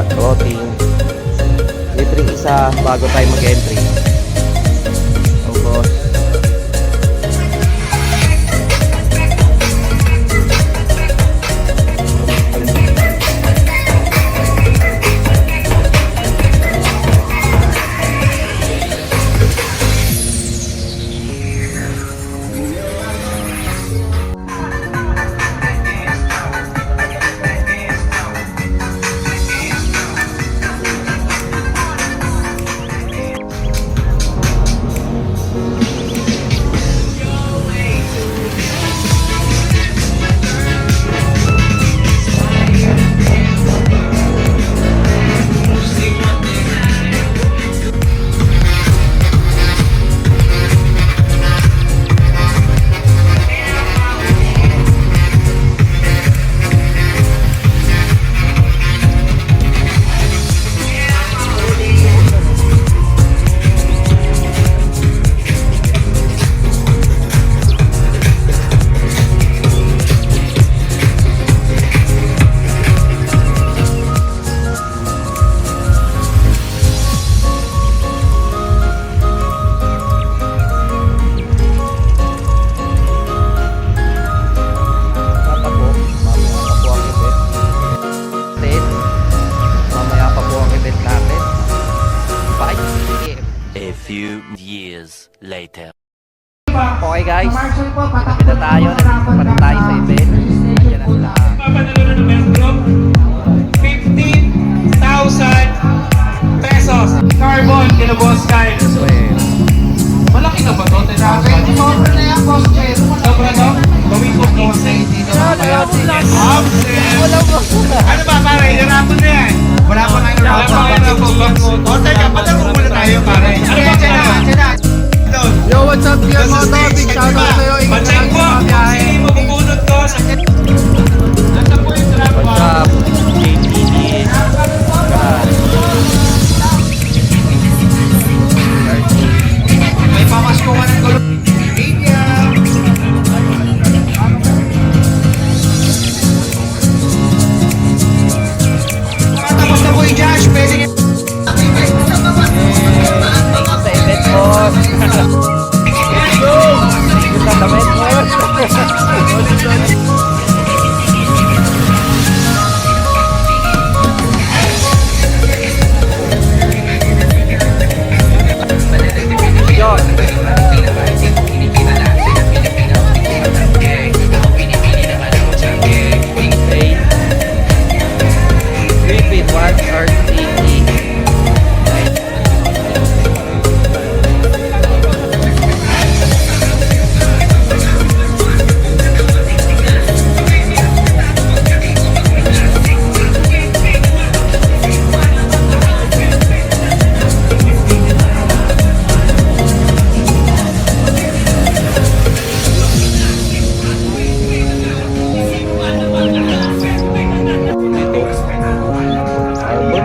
clothing. Libreng isa bago tayo mag-entry. Tapos later. okay guys, kapit na tayo. Nandito pa rin tayo sa event. Ayan na sila. Papanalo ng best group, 15,000 pesos. Carbon, kina Boss Kyle. Malaki na ba ito? Sobra na yan, Boss Kyle. Sobra no? Gawin ko ko sa ano ba pare? Hirapon na yan. Wala pa kayo hirapon. O teka, patalo muna tayo pare. Ano ba kaya? Yo, what's up, dear Moto? Big shoutout sa'yo. Ingat Pacheck lang po sa mga kung biyahe. sino yung mabubunot ko sa... Nasa po yung trap What's up? JPD. May pamasko ka ng gulo. Tapos na po yung Josh. Pwede niya. Sa event boss. Let's go! Sa damit boss.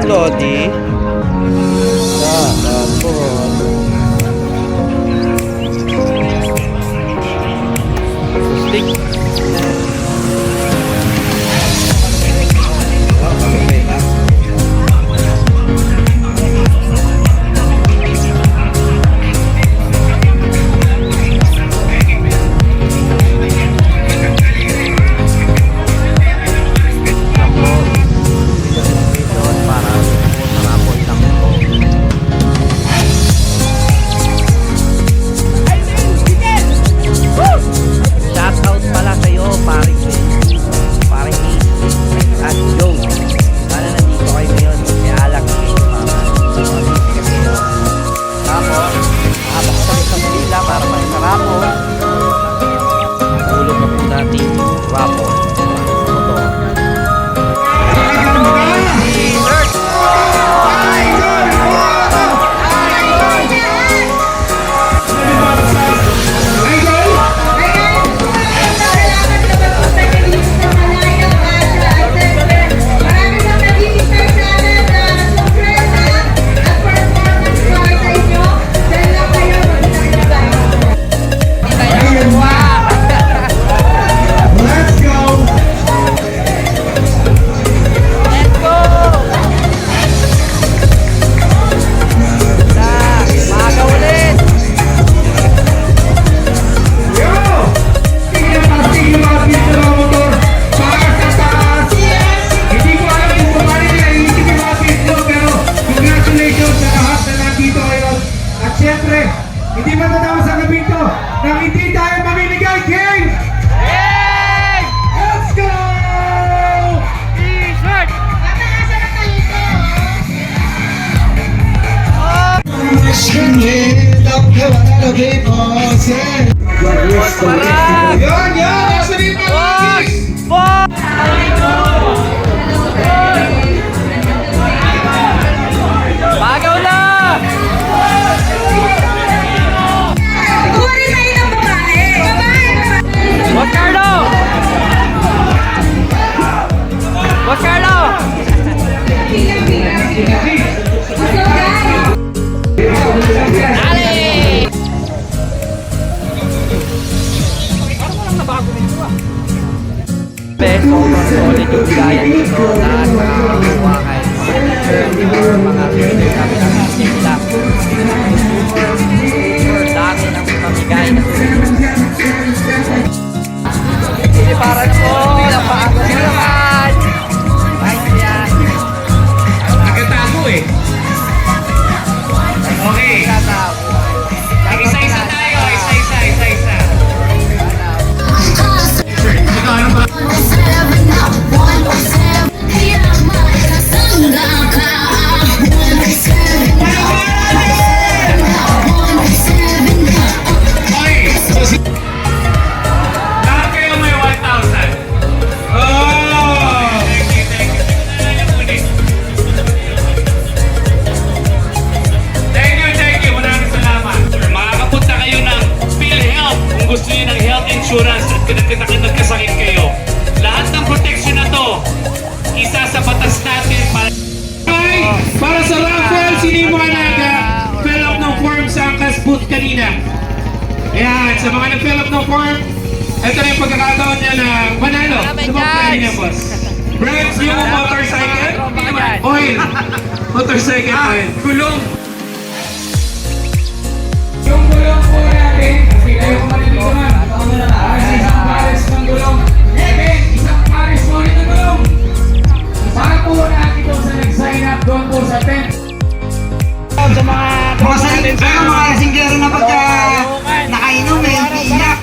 Lodi. Stick. Para masarap. Parang! Yan, yan! Nasa dito, Boss! Alex! Boss! Bagaw na! Kuha rin tayo ng babae. Boss Carlo! Boss Carlo! Dali! Best of solid yung gaya dito. Lahat nakakakuha kahit mga kami ng team nila. Dami ng pamigay na hindi para po. Napaaga mo naman. Nice yan. Nagkatago eh. Okay. Isa-isa tayo. Isa-isa. Ikaw, ano ba? Okay. So, lahat kayo may 1,000. Oh! Thank you. Thank you. Maraming salamat. Makakapunta kayo ng PhilHealth kung gusto niyo ng health insurance at nagkasakit kayo. Lahat ng protection na to, isa sa batas natin para sa raffle, sino yung mga nag-fill up ng form sa Angkas booth kanina? Ayan, sa mga nag-fill up ng form, ito na yung pagkakataon niya na manalo. Ano ba kanina, boss? Brands new motorcycle? Oil. Motorcycle oil. Gulong. Yung gulong po natin, kasi kayo kung malilikuman. Isang pares ng gulong. Isang pares mo ulit ng gulong. Para po natin ito sa nag-sign up doon po sa tent. Sa mga singgero na pagka nakainom eh, iiyak.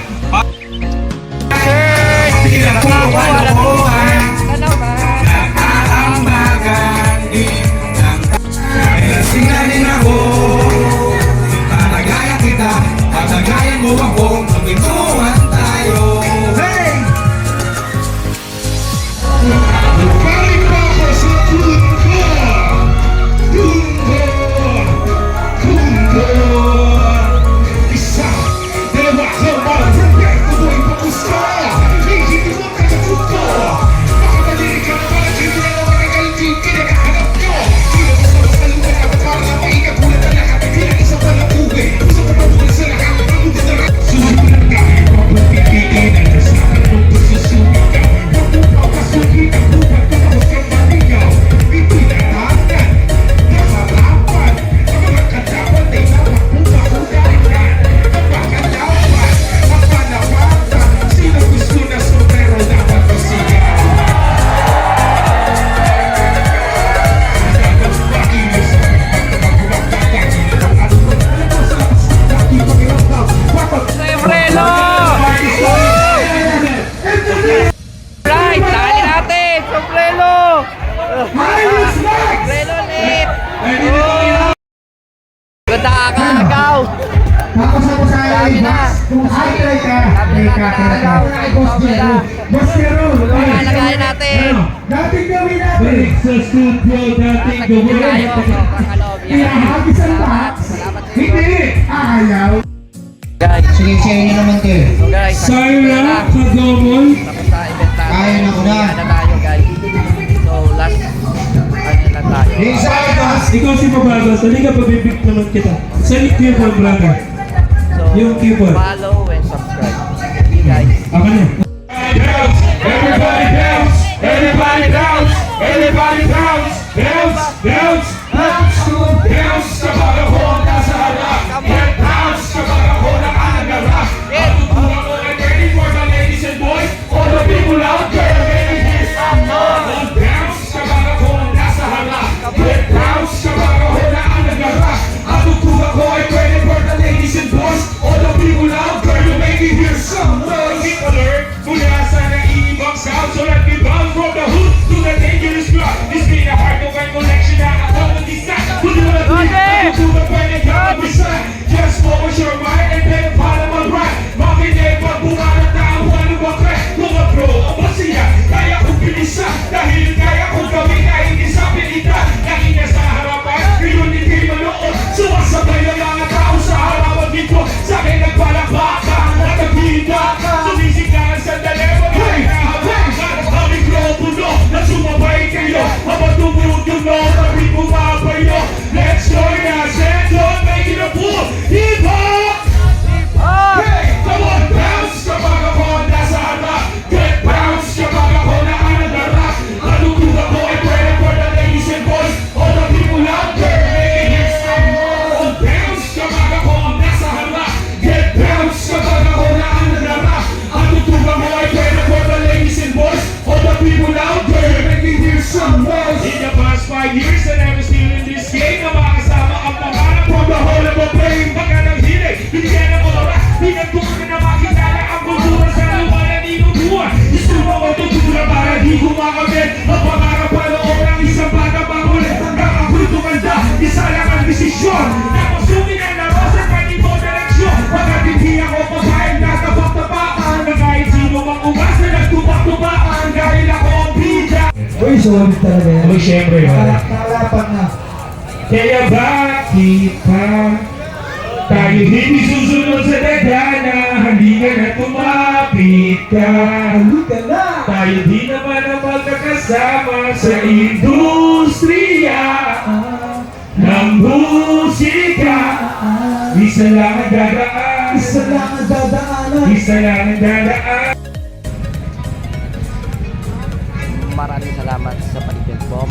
Singanin ako, tatagayan kita, tatagayan mo ako, magpintuan tayo. Hey! Balik mo ako sa Kundo. Isa, dalawa, sabang, forget ko mo ipapusta. Hindi mo ka sa Kundo. Makadaliri ka na pala, hindi na naman ang kalintin, kinakahanap nyo. Sino mo sa mas kalungan na para na maikagulat ang lahat. Bilang isa pa na uwi, gusto ko na bukas sa lahat. Ang buta na susunod ka, mabupipitin ang nasabi mong pagsusunod ka. Pagpapasukin ang bupat ko tapos kang manigaw. Ito'y natatan, nakarapan. Ang mga kadapan ay napakbumahugayan. Napakadapan, napanawagan. Sino gusto na sombrero dapat masigaw? Sombrero! Right! Dali natin! Sombrero! Sombrero ulit! Ganda ka agaw! Tapos ako sa Dami na! kung highlight ka, Dami na kakagaw! Boss Jero, Lalagayin natin! dating gawin natin. Balik sa studio, dating Sagutin tayo! Sobrang ano, Pinahagis ang box. Salamat sa inyo! Hindi, ayaw. Guys, Sige, share nyo naman kayo. so guys, Sarah Kagomon. tapos sa event natin. Kaya na ko na. Kaya na tayo guys. So last, ano lang tayo. Yung sa boss. Ikaw si Pabagas, halika pabibig naman kita. Saan yung keyboard, brother? So, Yung keyboard. follow and subscribe. Thank you guys. Ako na. Everybody bounce! Everybody bounce! Everybody bounce! Bounce! Bounce! Bounce! Bounce! Kapag ako nasa harap! Bounce! Kapag ako nakaharap! Matutuwa ko ay ready for the ladies and boys! All the people out there, ready this and more! Bounce! Kapag ako nasa harap! Bounce! Kapag ako nakaharap! Matutuwa ko ay ready for the ladies and boys! All the people out there, you make me hear some noise! People alert! Mula sa naibang sound, so let me bounce from the hood to the day. 5 years and I'm still in this game na makasama ang pangarap from the whole of the brain. Baka ng hilig, binigyan ng oras, pinagtukan na makikala ang kultura sa lupa na ninubuhan. Gusto mo ko tutura para di kumakamit ang pangarap paloob ng isang bata pangulit hanggang ako'y tumanda. Isa lang ang desisyon na pasumin ang laro sa kanito direksyon. Pagkat hindi ako papayag na tapak-tapakan na kahit sino mang umas na nagtupak-tupakan dahil ako ang bida. Uy, solid talaga yan. Uy, syempre, Nakalapan na. kaya bakit pa tayo hindi susunod sa dagana? Halika na tumapit ka. Halika na. Tayo di naman ang magkakasama sa industriya ng musika. Isa lang ang dadaan. Isa lang ang dadaanan. Isa lang ang dadaan. Maraming salamat sa paligid po.